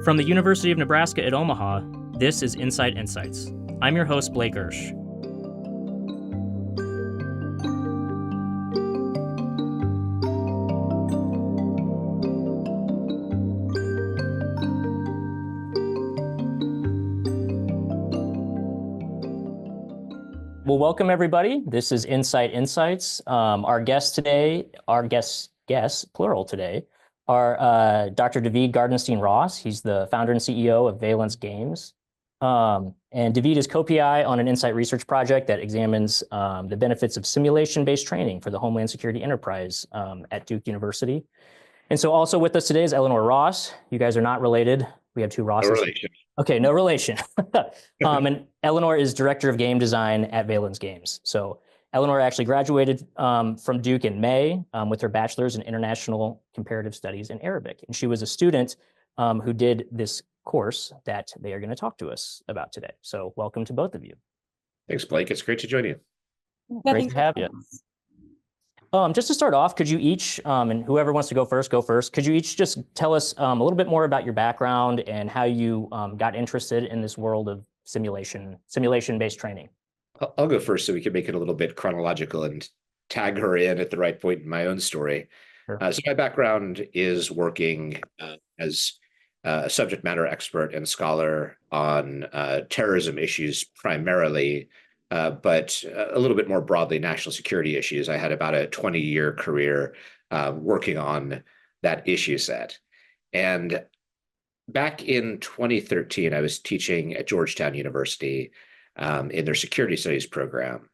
From the University of Nebraska at Omaha, this is NCITE Insights. I'm your host, Blake Ursch. Well, welcome everybody. This is NCITE Insights. Our guests today, plural today, are Dr. Daveed Gartenstein-Ross. He's the founder and CEO of Valens Games. And Daveed is co-PI on an NCITE research project that examines the benefits of simulation-based training for the Homeland Security Enterprise at Duke University. And so also with us today is Eleanor Ross. You guys are not related. We have two Rosses. No relation. Okay, no relation. And Eleanor is director of game design at Valens Games. So Eleanor actually graduated from Duke in May with her bachelor's in international comparative studies in Arabic. And she was a student who did this course that they are going to talk to us about today. So welcome to both of you. Thanks, Blake. It's great to join you. Great to have you. Just to start off, could you each, and whoever wants to go first, could you each just tell us a little bit more about your background and how you got interested in this world of simulation-based training? I'll go first so we can make it a little bit chronological and tag her in at the right point in my own story. Sure. So my background is working as a subject matter expert and scholar on terrorism issues primarily, but a little bit more broadly, national security issues. I had about a 20-year career working on that issue set. And back in 2013, I was teaching at Georgetown University in their security studies program.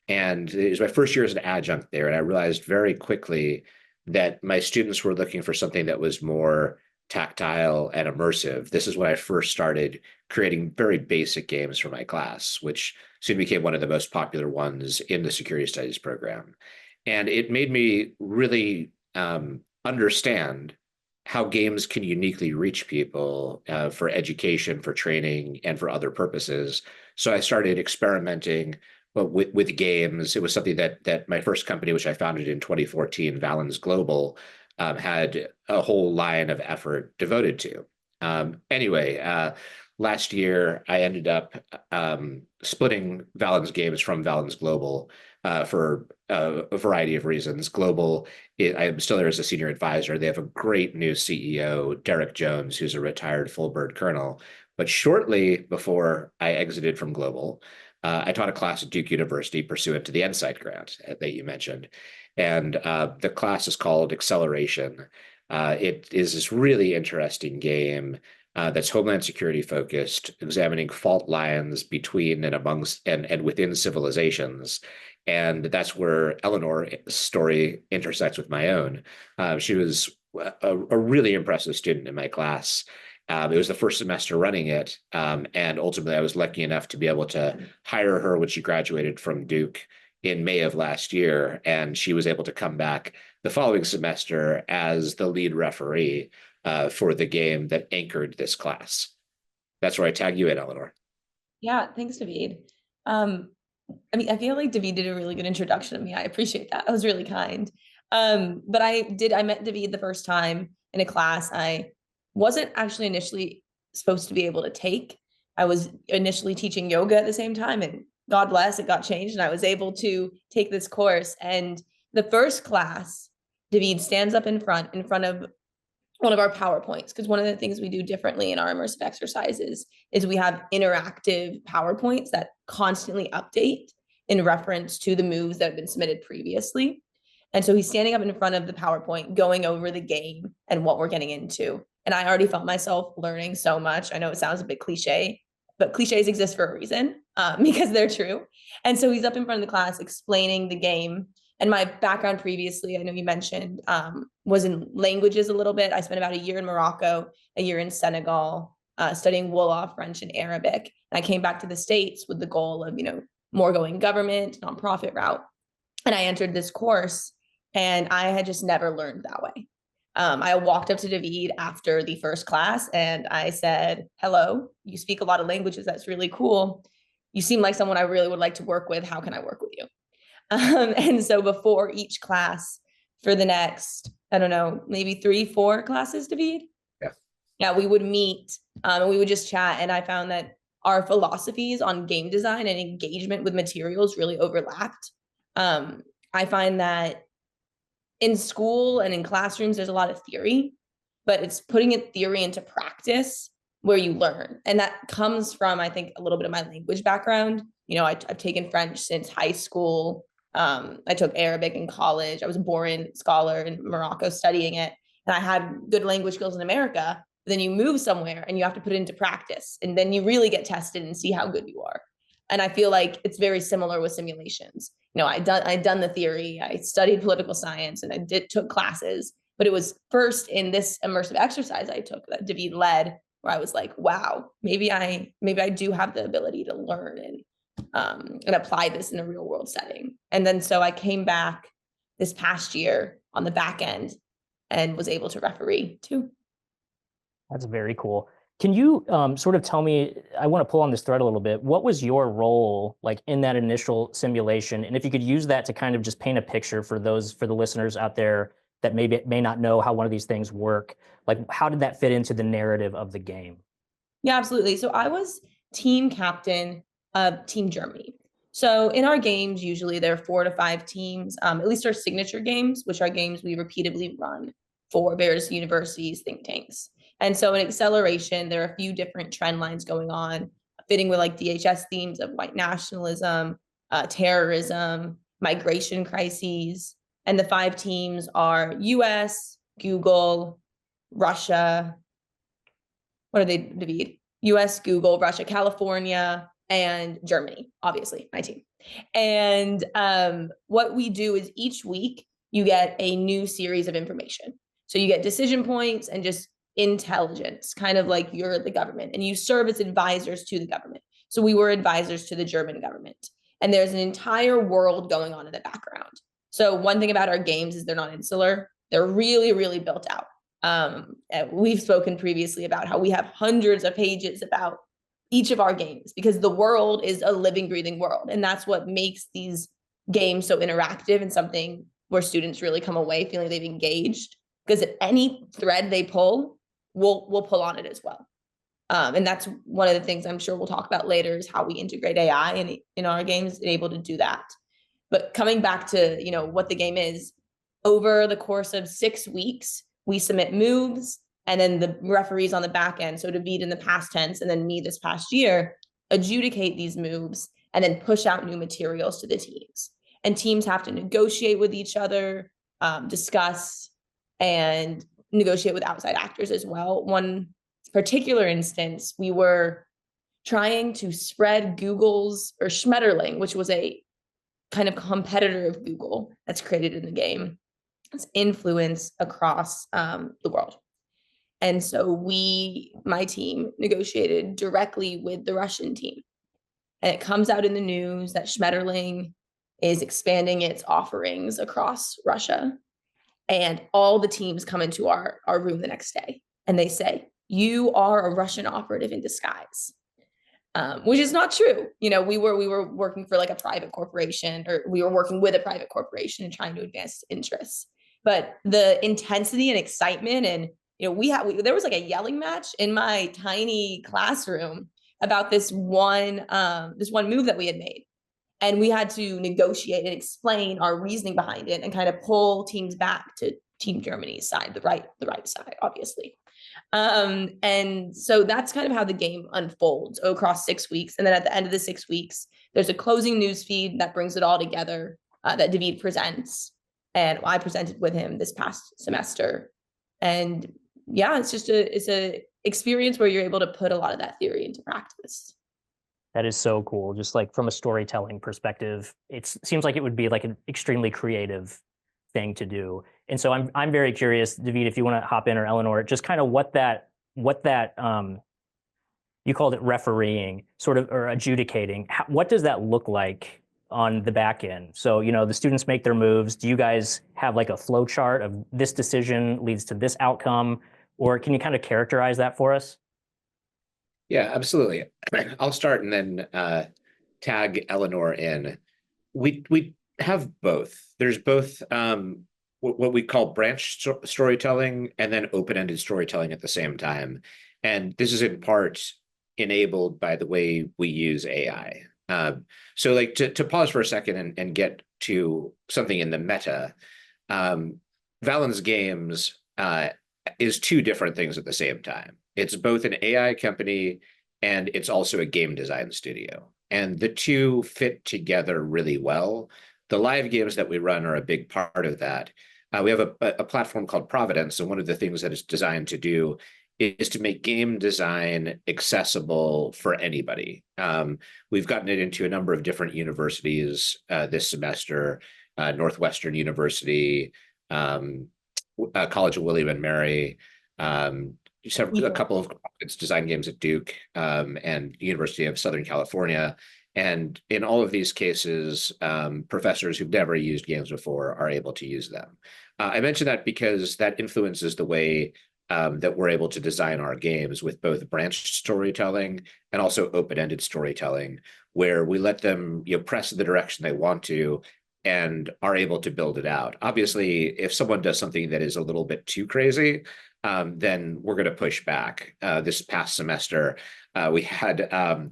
And it was my first year as an adjunct there. And I realized very quickly that my students were looking for something that was more tactile and immersive. This is when I first started creating very basic games for my class, which soon became one of the most popular ones in the security studies program. And it made me really understand how games can uniquely reach people for education, for training, and for other purposes. So I started experimenting with games. It was something that my first company, which I founded in 2014, Valens Global, had a whole line of effort devoted to. Anyway, last year, I ended up splitting Valens Games from Valens Global for a variety of reasons. Global, I'm still there as a senior advisor. They have a great new CEO, Derek Jones, who's a retired full bird colonel. But shortly before I exited from Global, I taught a class at Duke University pursuant to the NCITE grant that you mentioned. And the class is called Acceleration. It is this really interesting game that's Homeland Security focused, examining fault lines between and amongst and within civilizations. And that's where Eleanor's story intersects with my own. She was a really impressive student in my class. It was the first semester running it. And ultimately, I was lucky enough to be able to hire her when she graduated from Duke in May of last year. And she was able to come back the following semester as the lead referee for the game that anchored this class. That's where I tag you in, Eleanor. Yeah, thanks, Daveed. I feel like Daveed did a really good introduction of me. I appreciate that. That was really kind. But I met Daveed the first time in a class I wasn't actually initially supposed to be able to take. I was initially teaching yoga at the same time, and God bless, it got changed, and I was able to take this course. And the first class, Daveed stands up in front of one of our PowerPoints, because one of the things we do differently in our immersive exercises is we have interactive PowerPoints that constantly update in reference to the moves that have been submitted previously. And so he's standing up in front of the PowerPoint, going over the game and what we're getting into. And I already felt myself learning so much. I know it sounds a bit cliche, but cliches exist for a reason because they're true. And so he's up in front of the class explaining the game. And my background previously, I know you mentioned, was in languages a little bit. I spent about a year in Morocco, a year in Senegal, studying Wolof, French, and Arabic. And I came back to the States with the goal of, more going government, nonprofit route. And I entered this course, and I had just never learned that way. I walked up to Daveed after the first class and I said, "Hello, you speak a lot of languages. That's really cool. You seem like someone I really would like to work with. How can I work with you?" And so before each class for the next, I don't know, maybe 3-4 classes, Daveed, Yeah, Yeah, we would meet and we would just chat. And I found that our philosophies on game design and engagement with materials really overlapped. I find that in school and in classrooms, there's a lot of theory, but it's putting it theory into practice where you learn. And that comes from, I think, a little bit of my language background. I've taken French since high school. I took Arabic in college. I was a born scholar in Morocco studying it. And I had good language skills in America. But then you move somewhere and you have to put it into practice. And then you really get tested and see how good you are. And I feel like it's very similar with simulations. I'd done the theory, I studied political science, and took classes. But it was first in this immersive exercise I took that Daveed led, where I was like, wow, maybe I do have the ability to learn and apply this in a real world setting. And then so I came back this past year on the back end and was able to referee too. That's very cool. Can you sort of tell me, I want to pull on this thread a little bit. What was your role like in that initial simulation? And if you could use that to kind of just paint a picture for the listeners out there that may not know how one of these things work, like how did that fit into the narrative of the game? Yeah, absolutely. So I was team captain of Team Germany. So in our games, usually there are 4 to 5 teams, at least our signature games, which are games we repeatedly run for various universities, think tanks. And so in acceleration, there are a few different trend lines going on, fitting with like DHS themes of white nationalism, terrorism, migration crises. And the 5 teams are US, Google, Russia. What are they, Daveed? US, Google, Russia, California, and Germany, obviously, my team. And what we do is each week you get a new series of information. So you get decision points and just intelligence, kind of like you're the government, and you serve as advisors to the government. So we were advisors to the German government. And there's an entire world going on in the background. So one thing about our games is they're not insular. They're really, really built out. We've spoken previously about how we have hundreds of pages about each of our games because the world is a living, breathing world. And that's what makes these games so interactive and something where students really come away feeling they've engaged, because any thread they pull, we'll pull on it as well. And that's one of the things I'm sure we'll talk about later is how we integrate AI in our games and able to do that. But coming back to, what the game is, over the course of 6 weeks, we submit moves, and then the referees on the back end, so Daveed in the past tense, and then me this past year, adjudicate these moves and then push out new materials to the teams. And teams have to negotiate with each other, discuss, and negotiate with outside actors as well. One particular instance, we were trying to spread Google's, or Schmetterling, which was a kind of competitor of Google that's created in the game, its influence across the world. And so my team negotiated directly with the Russian team. And it comes out in the news that Schmetterling is expanding its offerings across Russia. And all the teams come into our room the next day and they say, you are a Russian operative in disguise. Which is not true. We were working for like a private corporation, or we were working with a private corporation and trying to advance interests. But the intensity and excitement, and there was like a yelling match in my tiny classroom about this one move that we had made, and we had to negotiate and explain our reasoning behind it and kind of pull teams back to Team Germany's side, the right side, obviously. And so that's kind of how the game unfolds across 6 weeks. And then at the end of the 6 weeks, there's a closing news feed that brings it all together, that Daveed presents. And I presented with him this past semester. And yeah, it's a experience where you're able to put a lot of that theory into practice. That is so cool. Just like from a storytelling perspective, it seems like it would be like an extremely creative thing to do. And so I'm very curious, Daveed, if you want to hop in, or Eleanor, just kind of what that you called it refereeing, sort of, or adjudicating. What does that look like on the back end? So, the students make their moves. Do you guys have like a flow chart of this decision leads to this outcome? Or can you kind of characterize that for us? Yeah, absolutely. I'll start and then tag Eleanor in. We have both. There's both what we call branch storytelling and then open-ended storytelling at the same time. And this is in part enabled by the way we use AI. So like to pause for a second and get to something in the meta, Valens Games is two different things at the same time. It's both an AI company and it's also a game design studio. And the two fit together really well. The live games that we run are a big part of that. We have a platform called Providence, and one of the things that it's designed to do is to make game design accessible for anybody. We've gotten it into a number of different universities this semester, Northwestern University, College of William and Mary, a couple of design games at Duke, and University of Southern California. And in all of these cases, professors who've never used games before are able to use them. I mention that because that influences the way that we're able to design our games with both branched storytelling and also open-ended storytelling, where we let them press the direction they want to and are able to build it out. Obviously, if someone does something that is a little bit too crazy, then we're going to push back. This past semester, we had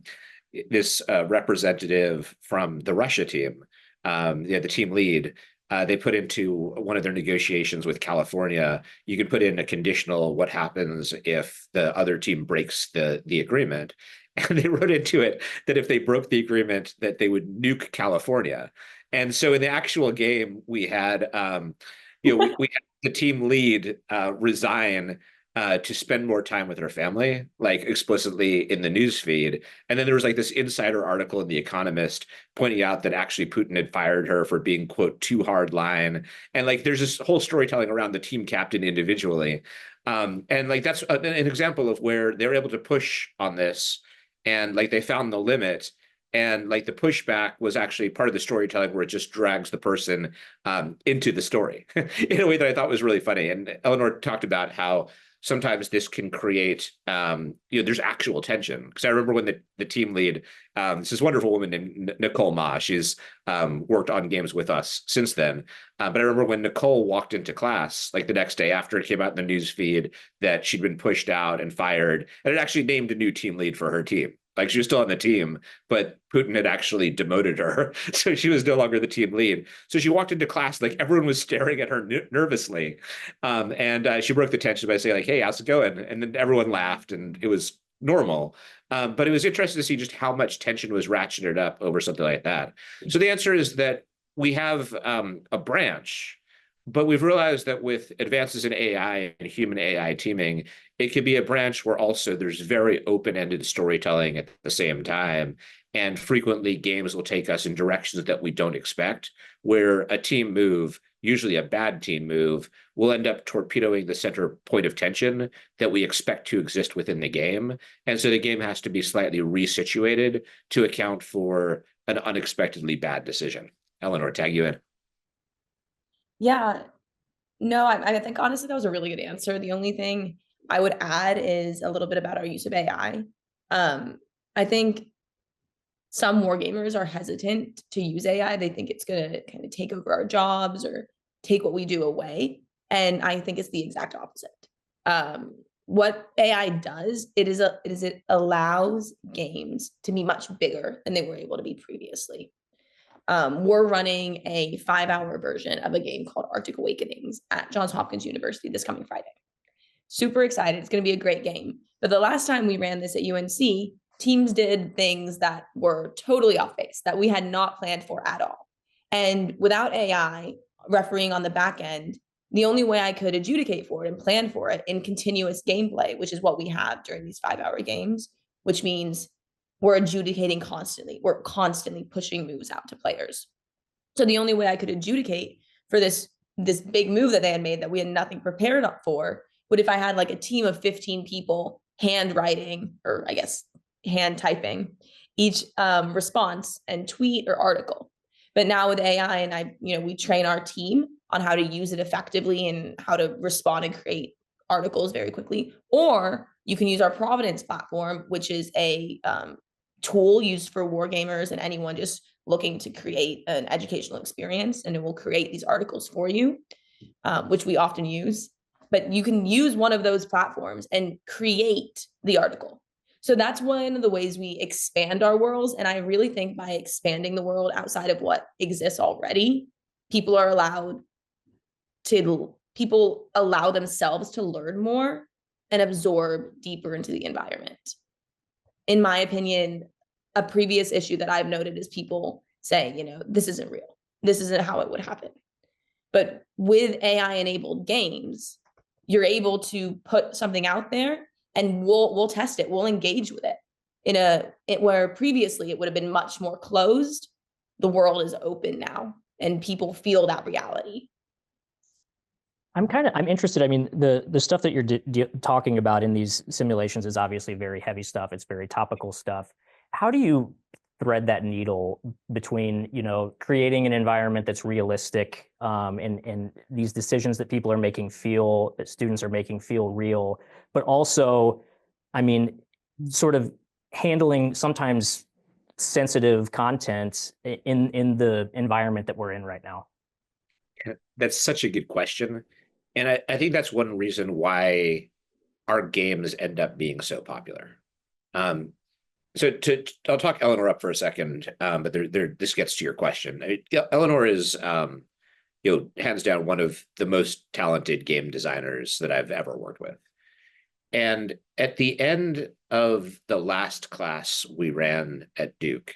this representative from the Russia team, the team lead. They put into one of their negotiations with California, you can put in a conditional what happens if the other team breaks the agreement. And they wrote into it that if they broke the agreement, that they would nuke California. And so in the actual game, we had, we had the team lead resign to spend more time with her family, like explicitly in the news feed. And then there was like this insider article in The Economist pointing out that actually Putin had fired her for being, quote, too hard line. And like there's this whole storytelling around the team captain individually. And like that's an example of where they're able to push on this and like they found the limit. And like the pushback was actually part of the storytelling where it just drags the person into the story in a way that I thought was really funny. And Eleanor talked about how sometimes this can create, there's actual tension. Because I remember when the team lead, this wonderful woman named Nicole Ma, she's worked on games with us since then. But I remember when Nicole walked into class, like the next day after it came out in the news feed that she'd been pushed out and fired, and it actually named a new team lead for her team. Like she was still on the team, but Putin had actually demoted her. So she was no longer the team lead. So she walked into class, like everyone was staring at her nervously. And she broke the tension by saying like, hey, how's it going? And then everyone laughed and it was normal. But it was interesting to see just how much tension was ratcheted up over something like that. So the answer is that we have a branch, but we've realized that with advances in AI and human AI teaming, it could be a branch where also there's very open-ended storytelling at the same time. And frequently games will take us in directions that we don't expect, where a team move, usually a bad team move, will end up torpedoing the center point of tension that we expect to exist within the game. And so the game has to be slightly resituated to account for an unexpectedly bad decision. Eleanor, tag you in. Yeah, no, I think honestly that was a really good answer. The only thing I would add is a little bit about our use of AI. I think some war gamers are hesitant to use AI. They think it's going to kind of take over our jobs or take what we do away. And I think it's the exact opposite. What AI does, it allows games to be much bigger than they were able to be previously. We're running a 5-hour version of a game called Arctic Awakenings at Johns Hopkins University this coming Friday. Super excited. It's going to be a great game. But the last time we ran this at UNC, teams did things that were totally off base, that we had not planned for at all. And without AI refereeing on the back end, the only way I could adjudicate for it and plan for it in continuous gameplay, which is what we have during these 5-hour games, which means we're adjudicating constantly. We're constantly pushing moves out to players. So the only way I could adjudicate for this big move that they had made that we had nothing prepared for would if I had like a team of 15 people handwriting, or I guess hand typing each response and tweet or article. But now with AI and we train our team on how to use it effectively and how to respond and create articles very quickly. Or you can use our Providence platform, which is a tool used for war gamers and anyone just looking to create an educational experience, and it will create these articles for you. which we often use. But you can use one of those platforms and create the article. So that's one of the ways we expand our worlds. And I really think by expanding the world outside of what exists already, people allow themselves to learn more and absorb deeper into the environment. In my opinion, a previous issue that I've noted is people saying, this isn't real. This isn't how it would happen. But with AI-enabled games, you're able to put something out there and we'll test it. We'll engage with it where previously it would have been much more closed. The world is open now and people feel that reality. I'm interested. I mean, the stuff that you're talking about in these simulations is obviously very heavy stuff. It's very topical stuff. How do you thread that needle between, creating an environment that's realistic, and these decisions that people are making that students are making feel real, but also, I mean, sort of handling sometimes sensitive content in the environment that we're in right now? That's such a good question. And I think that's one reason why our games end up being so popular. So I'll talk Eleanor up for a second, but this gets to your question. Eleanor is, hands down one of the most talented game designers that I've ever worked with. And at the end of the last class we ran at Duke,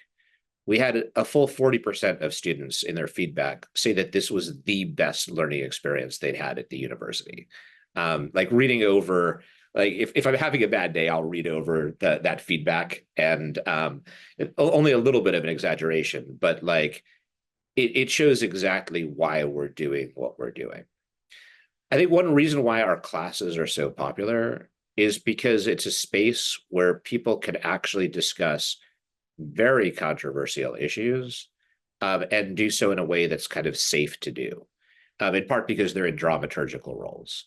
we had a full 40% of students in their feedback say that this was the best learning experience they'd had at the university. Like reading over, like if I'm having a bad day, I'll read over that feedback, and only a little bit of an exaggeration, but like it shows exactly why we're doing what we're doing. I think one reason why our classes are so popular is because it's a space where people can actually discuss very controversial issues, and do so in a way that's kind of safe to do, in part because they're in dramaturgical roles.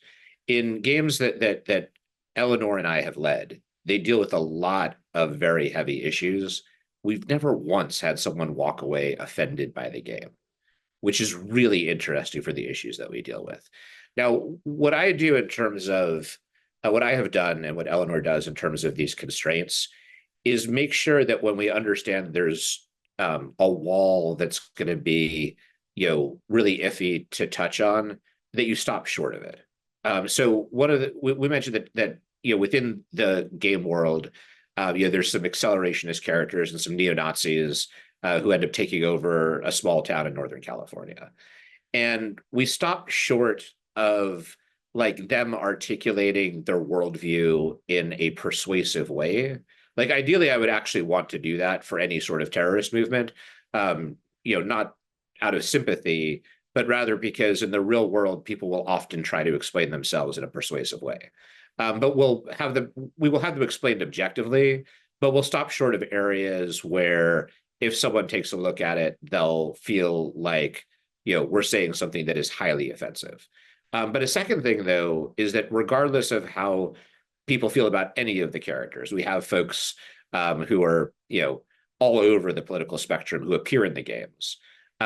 In games that Eleanor and I have led, they deal with a lot of very heavy issues. We've never once had someone walk away offended by the game, which is really interesting for the issues that we deal with. Now, what I do in terms of what I have done and what Eleanor does in terms of these constraints is make sure that when we understand there's a wall that's going to be, really iffy to touch on, that you stop short of it. So we mentioned that within the game world, there's some accelerationist characters and some neo-Nazis who end up taking over a small town in Northern California. And we stopped short of like them articulating their worldview in a persuasive way. Like ideally, I would actually want to do that for any sort of terrorist movement, not out of sympathy, but rather because in the real world, people will often try to explain themselves in a persuasive way. But we will have them explained objectively, but we'll stop short of areas where if someone takes a look at it, they'll feel like, we're saying something that is highly offensive. But a second thing, though, is that regardless of how people feel about any of the characters, we have folks who are, all over the political spectrum who appear in the games.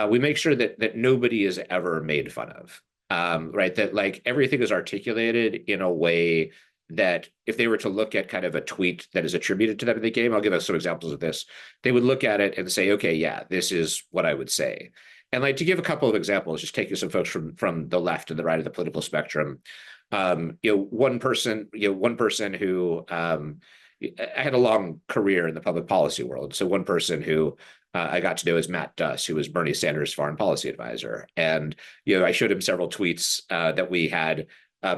We make sure that nobody is ever made fun of, right? That like everything is articulated in a way that if they were to look at kind of a tweet that is attributed to them in the game, I'll give us some examples of this. They would look at it and say, okay, yeah, this is what I would say. And like to give a couple of examples, just taking some folks from the left and the right of the political spectrum. One person who I had a long career in the public policy world. So one person who I got to know is Matt Duss, who was Bernie Sanders' foreign policy advisor. And, I showed him several tweets that we had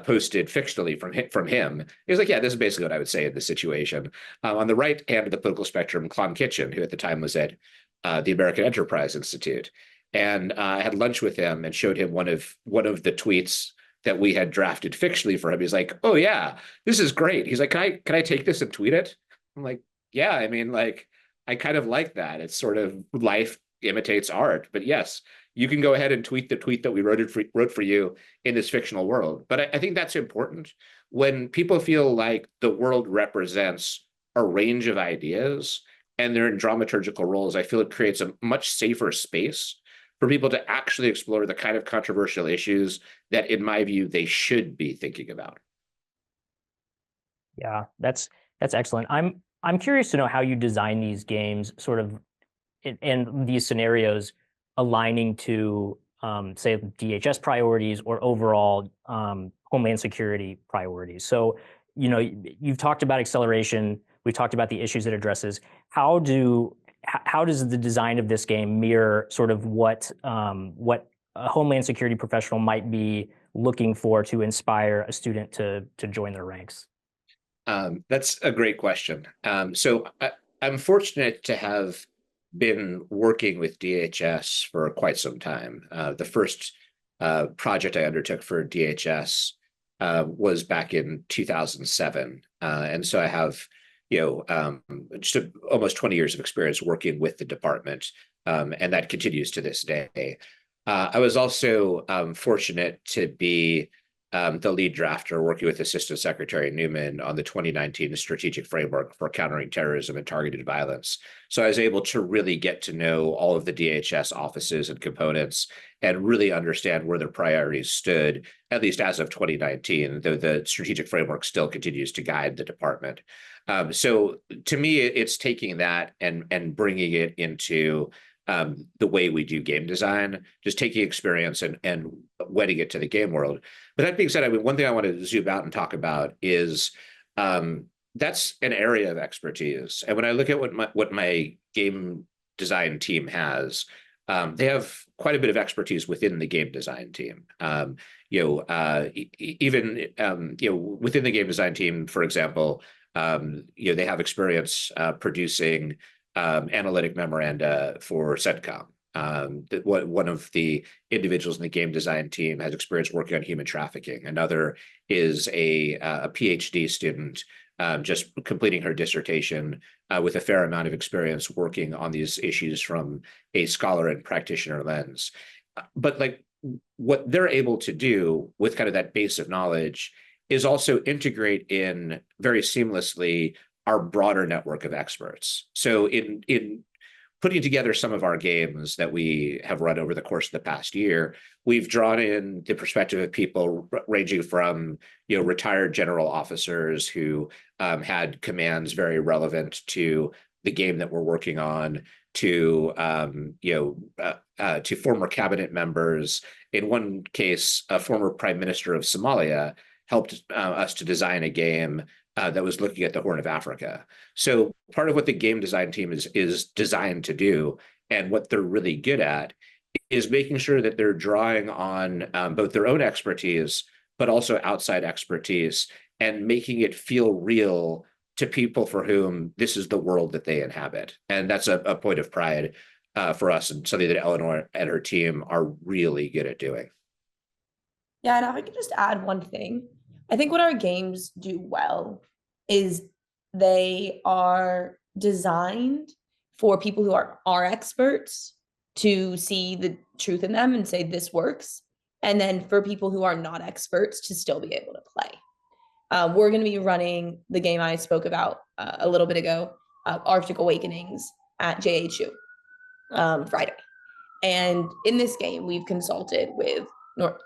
posted fictionally from him. He was like, yeah, this is basically what I would say in this situation. On the right hand of the political spectrum, Clon Kitchen, who at the time was at the American Enterprise Institute. And I had lunch with him and showed him one of the tweets that we had drafted fictionally for him. He's like, oh yeah, this is great. He's like, can I take this and tweet it? I'm like, yeah, I mean, like, I kind of like that. It's sort of life imitates art, but yes, you can go ahead and tweet the tweet that we wrote for you in this fictional world. But I think that's important when people feel like the world represents a range of ideas and they're in dramaturgical roles. I feel it creates a much safer space for people to actually explore the kind of controversial issues that, in my view, they should be thinking about. Yeah, that's excellent. I'm curious to know how you design these games, sort of, and these scenarios aligning to, say, DHS priorities or overall Homeland Security priorities. So, you've talked about acceleration. We've talked about the issues it addresses. How does the design of this game mirror sort of what a Homeland Security professional might be looking for to inspire a student to join their ranks? That's a great question. So I'm fortunate to have been working with DHS for quite some time. The first project I undertook for DHS was back in 2007. And so I have, just almost 20 years of experience working with the department, and that continues to this day. I was also fortunate to be the lead drafter working with Assistant Secretary Newman on the 2019 Strategic Framework for Countering Terrorism and Targeted Violence. So I was able to really get to know all of the DHS offices and components and really understand where their priorities stood, at least as of 2019, though the strategic framework still continues to guide the department. So to me, it's taking that and bringing it into the way we do game design, just taking experience and wedding it to the game world. But that being said, I mean, one thing I want to zoom out and talk about is that's an area of expertise. And when I look at what my game design team has, they have quite a bit of expertise within the game design team. Even within the game design team, for example, they have experience producing analytic memoranda for CENTCOM. One of the individuals in the game design team has experience working on human trafficking. Another is a Ph.D. student just completing her dissertation with a fair amount of experience working on these issues from a scholar and practitioner lens. But like what they're able to do with kind of that base of knowledge is also integrate in very seamlessly our broader network of experts. So in putting together some of our games that we have run over the course of the past year, we've drawn in the perspective of people ranging from retired general officers who had commands very relevant to the game that we're working on, to former cabinet members. In one case, a former prime minister of Somalia helped us to design a game that was looking at the Horn of Africa. So part of what the game design team is designed to do, and what they're really good at, is making sure that they're drawing on both their own expertise, but also outside expertise, and making it feel real to people for whom this is the world that they inhabit. And that's a point of pride for us, and something that Eleanor and her team are really good at doing. Yeah, and if I could just add one thing, I think what our games do well is they are designed for people who are experts to see the truth in them and say this works, and then for people who are not experts to still be able to play. We're going to be running the game I spoke about a little bit ago, Arctic Awakenings, at JHU Friday. And in this game, we've consulted with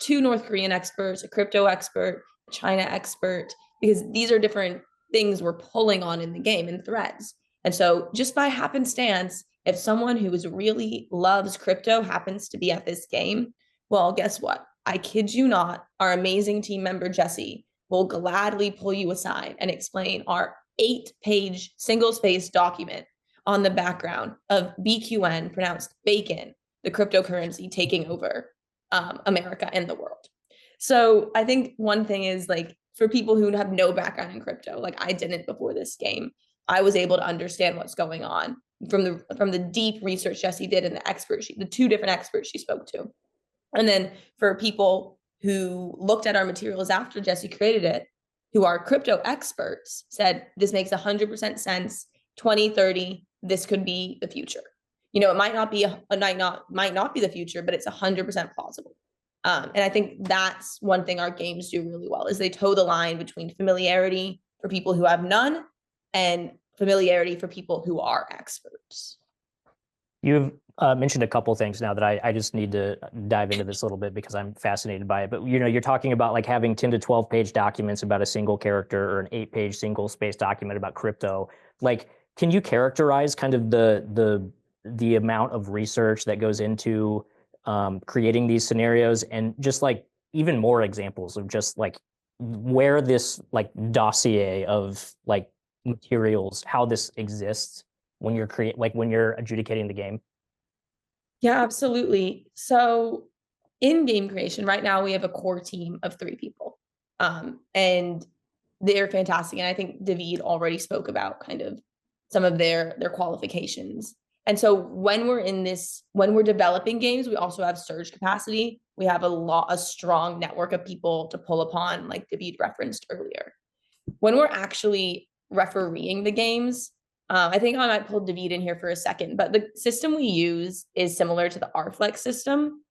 two North Korean experts, a crypto expert, a China expert, because these are different things we're pulling on in the game and threads. And so just by happenstance, if someone who really loves crypto happens to be at this game, well, guess what? I kid you not, our amazing team member, Jesse, will gladly pull you aside and explain our 8-page single-spaced document on the background of BQN, pronounced bacon, the cryptocurrency taking over America and the world. So I think one thing is, like, for people who have no background in crypto, like I didn't before this game, I was able to understand what's going on from the deep research Jesse did and the two different experts she spoke to. And then for people who looked at our materials after Jesse created it, who are crypto experts, said this makes 100% sense. 2030, this could be the future. It might not be might not be the future, but it's 100% plausible. And I think that's one thing our games do really well, is they toe the line between familiarity for people who have none and familiarity for people who are experts. You have mentioned a couple things now that I just need to dive into this a little bit because I'm fascinated by it. But you're talking about like having 10 to 12 page documents about a single character or an 8-page single space document about crypto. Like, can you characterize kind of the amount of research that goes into creating these scenarios, and just like even more examples of just like where this like dossier of like materials, how this exists when you're when you're adjudicating the game? Yeah, absolutely. So in game creation, right now we have a core team of 3 people. And they're fantastic. And I think Daveed already spoke about kind of some of their qualifications. And so when we're developing games, we also have surge capacity. We have a strong network of people to pull upon, like Daveed referenced earlier. When we're actually refereeing the games, I think I might pull Daveed in here for a second, but the system we use is similar to the RFlex system,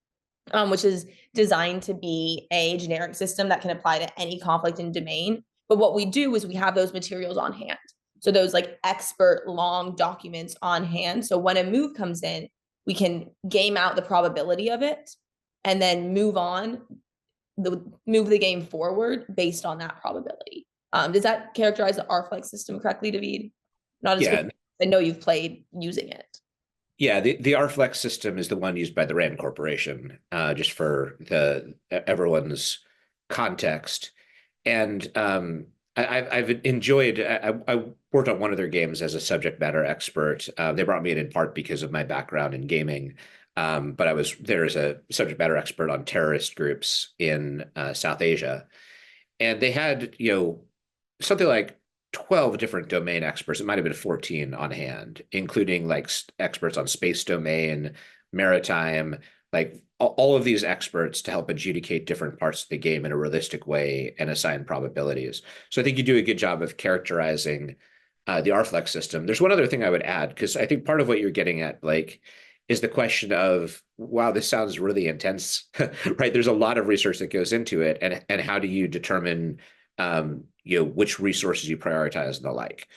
which is designed to be a generic system that can apply to any conflict in domain. But what we do is we have those materials on hand. So those like expert long documents on hand. So when a move comes in, we can game out the probability of it and then move the game forward based on that probability. Does that characterize the RFlex system correctly, Daveed? Not as Yeah, good. I know you've played using it. yeah. The RFlex system is the one used by the Rand Corporation, just for the everyone's context. And I've enjoyed. I worked on one of their games as a subject matter expert. They brought me in part because of my background in gaming, but I was there as a subject matter expert on terrorist groups in South Asia, and they had something like 12 different domain experts. It might have been 14 on hand, including like experts on space domain, maritime, like all of these experts to help adjudicate different parts of the game in a realistic way and assign probabilities. So I think you do a good job of characterizing the RFlex system. There's one other thing I would add, because I think part of what you're getting at, Blake, is the question of, wow, this sounds really intense, right? There's a lot of research that goes into it, and how do you determine which resources you prioritize and the like.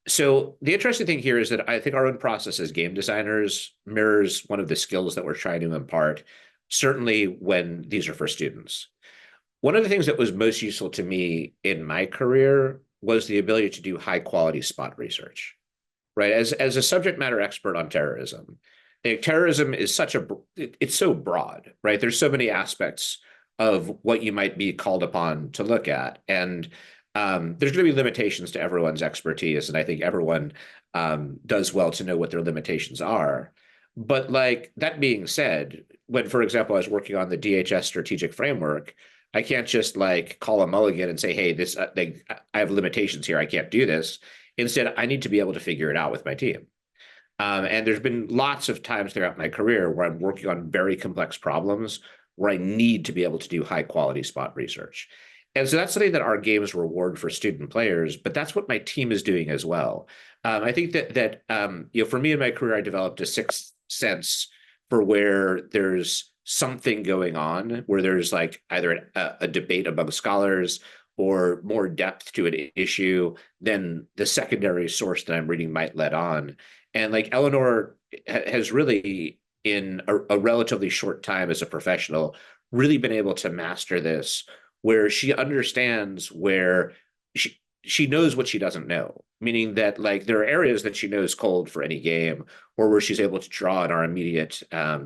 So the interesting thing here is that I think our own process as game designers mirrors one of the skills that we're trying to impart, certainly when these are for students. One of the things that was most useful to me in my career was the ability to do high quality spot research, right? As a subject matter expert on terrorism, terrorism is it's so broad, right? There's so many aspects of what you might be called upon to look at. And there's going to be limitations to everyone's expertise. And I think everyone does well to know what their limitations are. But like that being said, when, for example, I was working on the DHS strategic framework, I can't just like call a mulligan and say, hey, I have limitations here. I can't do this. Instead, I need to be able to figure it out with my team. And there's been lots of times throughout my career where I'm working on very complex problems where I need to be able to do high quality spot research. And so that's something that our games reward for student players, but that's what my team is doing as well. I think that for me in my career, I developed a sixth sense for where there's something going on, where there's like either a debate among scholars or more depth to an issue than the secondary source that I'm reading might let on. And like Eleanor has really, in a relatively short time as a professional, really been able to master this, where she understands where she knows what she doesn't know, meaning that like there are areas that she knows cold for any game, or where she's able to draw in our immediate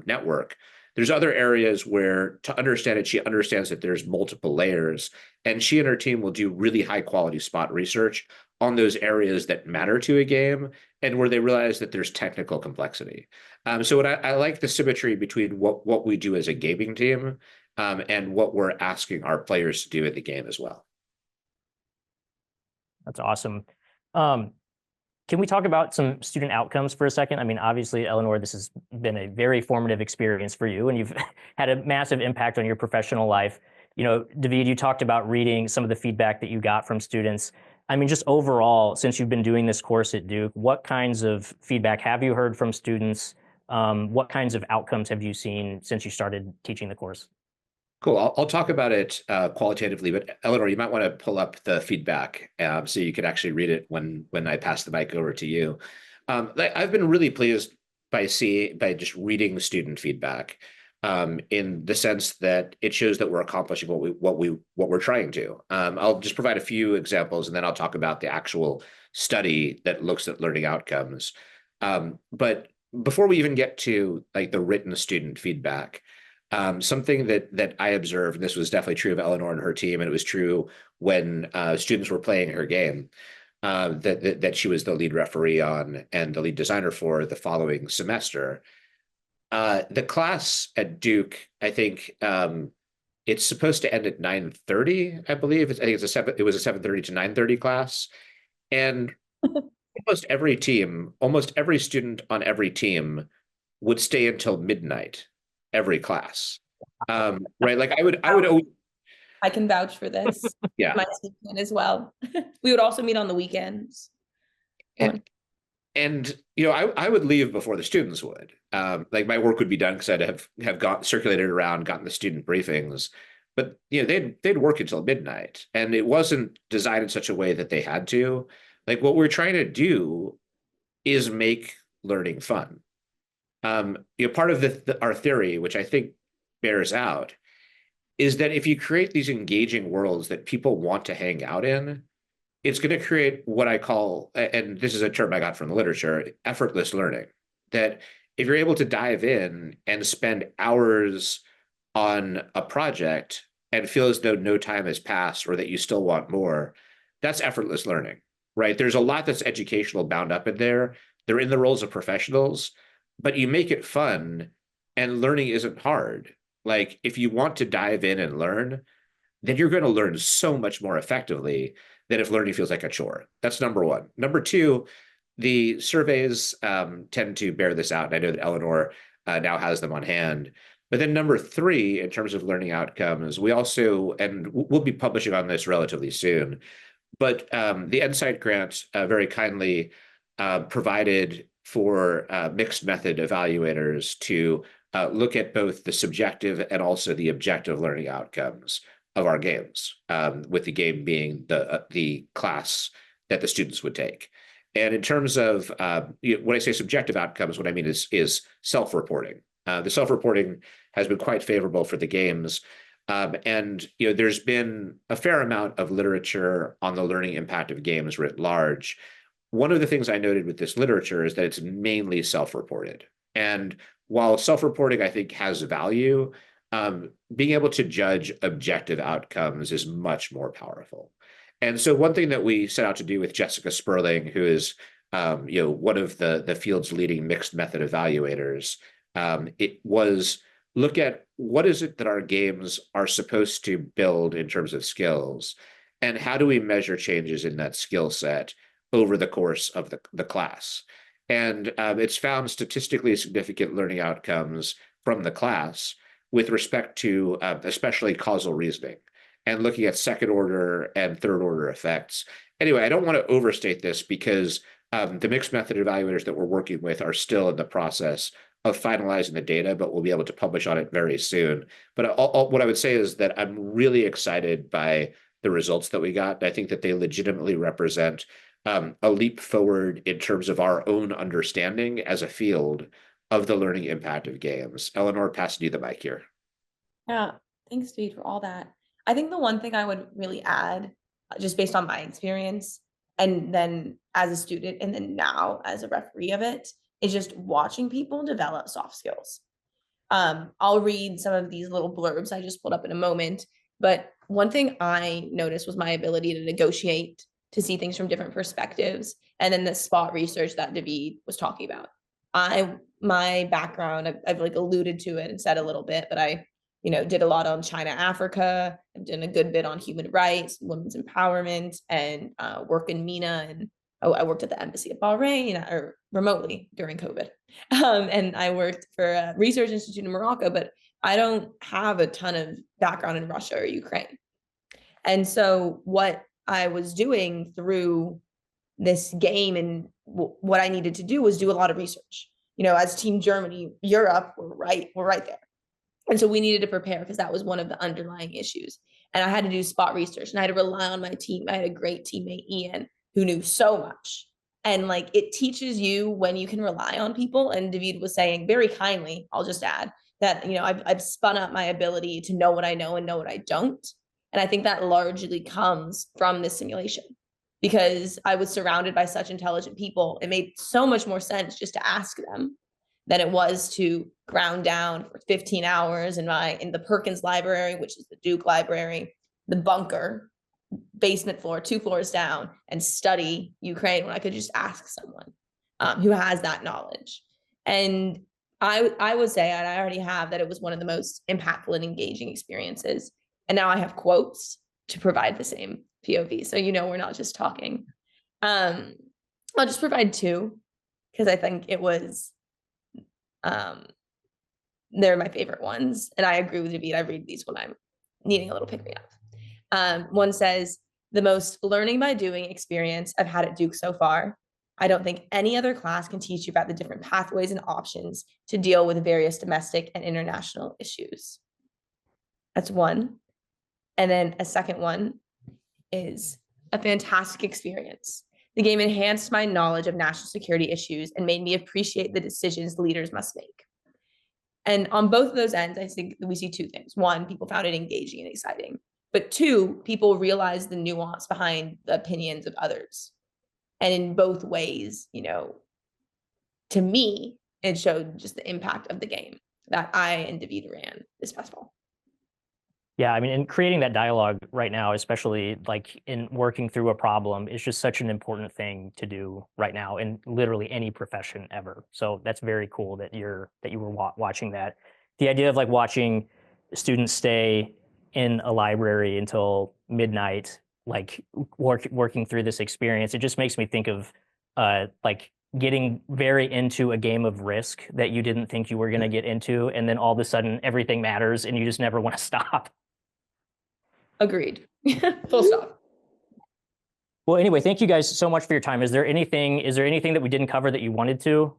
network. There's other areas where, to understand it, she understands that there's multiple layers, and she and her team will do really high quality spot research on those areas that matter to a game and where they realize that there's technical complexity. So what I like the symmetry between what we do as a gaming team and what we're asking our players to do in the game as well. That's awesome. Can we talk about some student outcomes for a second? I mean, obviously, Eleanor, this has been a very formative experience for you, and you've had a massive impact on your professional life. Daveed, you talked about reading some of the feedback that you got from students. I mean, just overall, since you've been doing this course at Duke, what kinds of feedback have you heard from students? What kinds of outcomes have you seen since you started teaching the course? Cool. I'll talk about it qualitatively, but Eleanor, you might want to pull up the feedback so you could actually read it when I pass the mic over to you. I've been really pleased by just reading student feedback, in the sense that it shows that we're accomplishing what we're trying to. I'll just provide a few examples, and then I'll talk about the actual study that looks at learning outcomes. But before we even get to like the written student feedback, something that I observed, and this was definitely true of Eleanor and her team, and it was true when students were playing her game, that she was the lead referee on and the lead designer for the following semester. The class at Duke, I think, it's supposed to end at 9:30, I believe. I think it was a 7:30 to 9:30 class. And almost every student on every team would stay until midnight, every class. Right? Like I would always, I can vouch for this. yeah. My team can as well. We would also meet on the weekends. And I would leave before the students would. Like my work would be done because I'd have got circulated around, gotten the student briefings, but they'd work until midnight, and it wasn't designed in such a way that they had to. Like what we're trying to do is make learning fun. Part of our theory, which I think bears out, is that if you create these engaging worlds that people want to hang out in, it's going to create what I call, and this is a term I got from the literature, effortless learning. That if you're able to dive in and spend hours on a project and feel as though no time has passed or that you still want more, that's effortless learning, right? There's a lot that's educational bound up in there. They're in the roles of professionals, but you make it fun and learning isn't hard. Like if you want to dive in and learn, then you're going to learn so much more effectively than if learning feels like a chore. That's number one. Number two, the surveys tend to bear this out. And I know that Eleanor now has them on hand. But then number three, in terms of learning outcomes, we also, and we'll be publishing on this relatively soon, but the NCITE grant very kindly provided for mixed method evaluators to look at both the subjective and also the objective learning outcomes of our games, with the game being the class that the students would take. And in terms of when I say subjective outcomes, what I mean is self-reporting. The self-reporting has been quite favorable for the games. And there's been a fair amount of literature on the learning impact of games writ large. One of the things I noted with this literature is that it's mainly self-reported. And while self-reporting, I think, has value, being able to judge objective outcomes is much more powerful. And so one thing that we set out to do with Jessica Sperling, who is one of the field's leading mixed method evaluators, it was look at what is it that our games are supposed to build in terms of skills, and how do we measure changes in that skill set over the course of the class. And it's found statistically significant learning outcomes from the class with respect to especially causal reasoning and looking at second order and third order effects. Anyway, I don't want to overstate this because the mixed method evaluators that we're working with are still in the process of finalizing the data, but we'll be able to publish on it very soon. But what I would say is that I'm really excited by the results that we got. I think that they legitimately represent a leap forward in terms of our own understanding as a field of the learning impact of games. Eleanor, passing you the mic here. Yeah, thanks, Daveed, for all that. I think the one thing I would really add, just based on my experience, and then as a student, and then now as a referee of it, is just watching people develop soft skills. I'll read some of these little blurbs I just pulled up in a moment, but one thing I noticed was my ability to negotiate, to see things from different perspectives, and then the spot research that Daveed was talking about. My background, I've like alluded to it and said a little bit, but I did a lot on China, Africa. I've done a good bit on human rights, women's empowerment, and work in MENA. And I worked at the embassy of Bahrain, or remotely during COVID. And I worked for a research institute in Morocco, but I don't have a ton of background in Russia or Ukraine. And so what I was doing through this game and what I needed to do was do a lot of research. As Team Germany, Europe, we're right there. And so we needed to prepare because that was one of the underlying issues. And I had to do spot research and I had to rely on my team. I had a great teammate, Ian, who knew so much. And like, it teaches you when you can rely on people. And Daveed was saying very kindly, I'll just add that, I've spun up my ability to know what I know and know what I don't. And I think that largely comes from this simulation, because I was surrounded by such intelligent people. It made so much more sense just to ask them than it was to ground down for 15 hours in the Perkins library, which is the Duke library, the bunker, basement floor, 2 floors down, and study Ukraine when I could just ask someone who has that knowledge. And I would say, and I already have, that it was one of the most impactful and engaging experiences. And now I have quotes to provide the same POV. So, we're not just talking. I'll just provide 2, because I think it was, they're my favorite ones. And I agree with Daveed. I read these when I'm needing a little pick me up. One says, "The most learning by doing experience I've had at Duke so far. I don't think any other class can teach you about the different pathways and options to deal with various domestic and international issues." That's one. And then a second one is, "A fantastic experience. The game enhanced my knowledge of national security issues and made me appreciate the decisions leaders must make." And on both of those ends, I think we see 2 things. One, people found it engaging and exciting. But 2, people realized the nuance behind the opinions of others. And in both ways, to me, it showed just the impact of the game that I and Daveed ran this past fall. Yeah, I mean, in creating that dialogue right now, especially like in working through a problem, is just such an important thing to do right now in literally any profession ever. So that's very cool that you were watching that. The idea of like watching students stay in a library until midnight, like working through this experience, it just makes me think of like getting very into a game of Risk that you didn't think you were going to get into, and then all of a sudden everything matters and you just never want to stop. Agreed. Full stop. Well, anyway, thank you guys so much for your time. Is there anything that we didn't cover that you wanted to?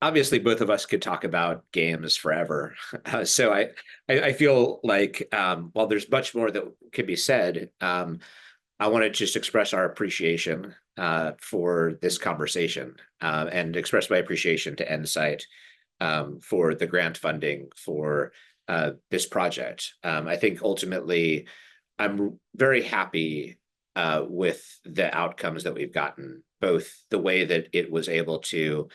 Obviously, both of us could talk about games forever. So I feel like while there's much more that could be said, I want to just express our appreciation for this conversation and express my appreciation to NCITE for the grant funding for this project. I think ultimately, I'm very happy with the outcomes that we've gotten, both the way that it was able to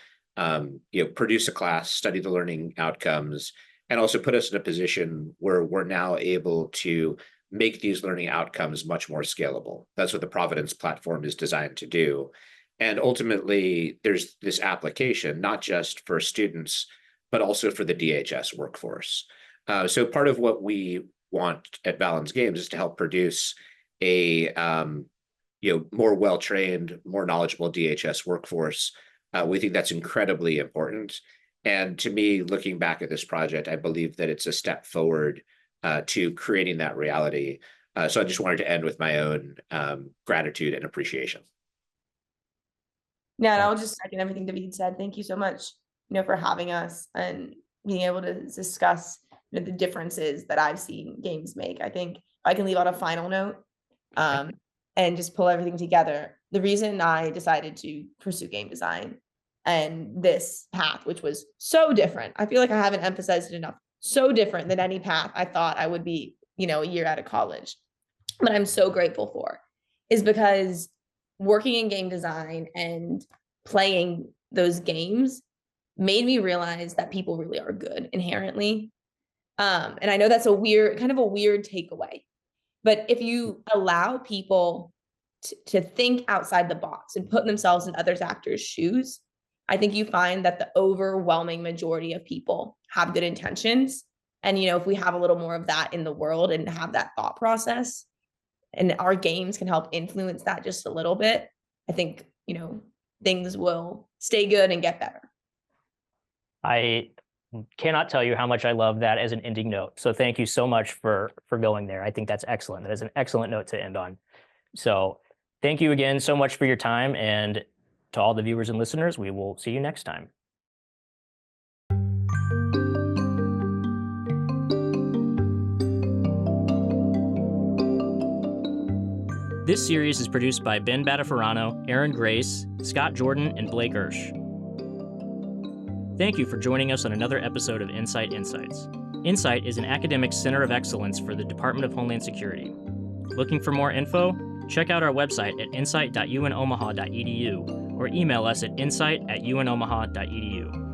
produce a class, study the learning outcomes, and also put us in a position where we're now able to make these learning outcomes much more scalable. That's what the Providence platform is designed to do. And ultimately, there's this application, not just for students, but also for the DHS workforce. So part of what we want at Valens Games is to help produce a more well-trained, more knowledgeable DHS workforce. We think that's incredibly important. And to me, looking back at this project, I believe that it's a step forward to creating that reality. So I just wanted to end with my own gratitude and appreciation. Yeah, and I'll just second everything Daveed said. Thank you so much, for having us and being able to discuss the differences that I've seen games make. I think I can leave out a final note and just pull everything together. The reason I decided to pursue game design and this path, which was so different, I feel like I haven't emphasized it enough, so different than any path I thought I would be, a year out of college, but I'm so grateful for, is because working in game design and playing those games made me realize that people really are good inherently. And I know that's a weird takeaway, but if you allow people to think outside the box and put themselves in other actors' shoes, I think you find that the overwhelming majority of people have good intentions. And, if we have a little more of that in the world and have that thought process, and our games can help influence that just a little bit, I think, things will stay good and get better. I cannot tell you how much I love that as an ending note. So thank you so much for going there. I think that's excellent. That is an excellent note to end on. So thank you again so much for your time, and to all the viewers and listeners, we will see you next time. This series is produced by Ben Badafarano, Aaron Grace, Scott Jordan, and Blake Ursch. Thank you for joining us on another episode of NCITE Insights. NCITE is an academic center of excellence for the Department of Homeland Security. Looking for more info? Check out our website at incite.unomaha.edu or email us at incite@unomaha.edu.